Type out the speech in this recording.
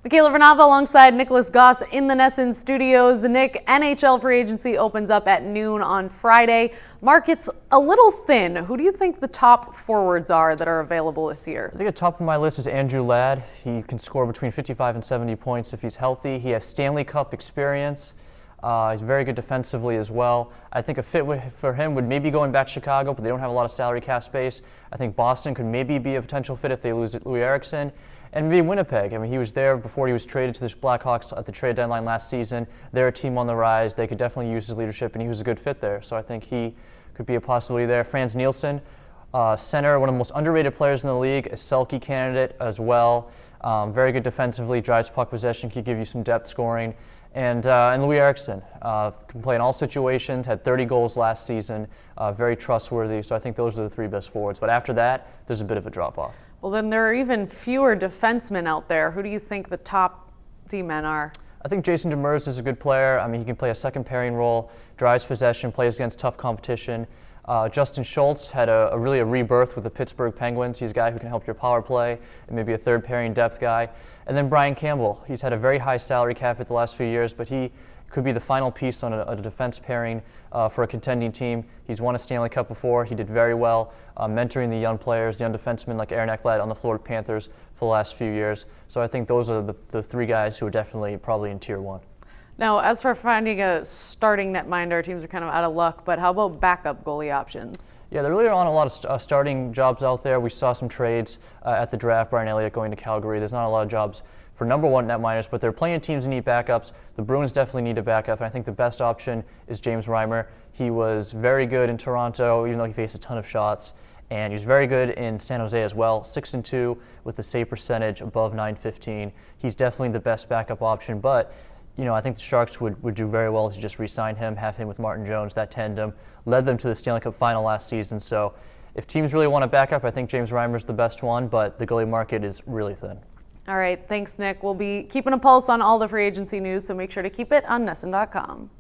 Michaela Vernava alongside Nicholas Goss in the Nielsen studios. Nick, NHL free agency opens up at noon on Friday. Market's a little thin. Who do you think the top forwards are that are available this year? I think at the top of my list is Andrew Ladd. He can score between 55 and 70 points if he's healthy. He has Stanley Cup experience. He's very good defensively as well. I think a fit for him would maybe going back to Chicago, but they don't have a lot of salary cap space. I think Boston could maybe be a potential fit if they lose Louis Eriksson. And maybe Winnipeg. I mean, he was there before he was traded to the Blackhawks at the trade deadline last season. They're a team on the rise. They could definitely use his leadership, and he was a good fit there. So I think he could be a possibility there. Frans Nielsen, center, one of the most underrated players in the league, a Selke candidate as well. Very good defensively, drives puck possession, could give you some depth scoring. And Louis Eriksson can play in all situations, had 30 goals last season, very trustworthy. So I think those are the three best forwards. But after that, there's a bit of a drop-off. Well, then there are even fewer defensemen out there. Who do you think the top D-men are? I think Jason Demers is a good player. I mean, he can play a second pairing role, drives possession, plays against tough competition. Justin Schultz had really a rebirth with the Pittsburgh Penguins. He's a guy who can help your power play and maybe a third pairing depth guy. And then Brian Campbell. He's had a very high salary cap at the last few years, but he could be the final piece on a defense pairing for a contending team. He's won a Stanley Cup before. He did very well mentoring the young players, young defensemen like Aaron Ekblad on the Florida Panthers for the last few years. So I think those are the three guys who are definitely probably in tier one. Now, as for finding a starting netminder, teams are kind of out of luck, but how about backup goalie options? Yeah, there really aren't a lot of starting jobs out there. We saw some trades at the draft, Brian Elliott going to Calgary. There's not a lot of jobs for number one netminders, but there are plenty of teams that need backups. The Bruins definitely need a backup, and I think the best option is James Reimer. He was very good in Toronto, even though he faced a ton of shots, and he was very good in San Jose as well, 6-2 with the save percentage above .915. He's definitely the best backup option, but I think the Sharks would do very well to just re-sign him, have him with Martin Jones. That tandem led them to the Stanley Cup final last season. So if teams really want a backup, I think James Reimer's the best one, but the goalie market is really thin. All right, thanks, Nick. We'll be keeping a pulse on all the free agency news, so make sure to keep it on Nielsen.com.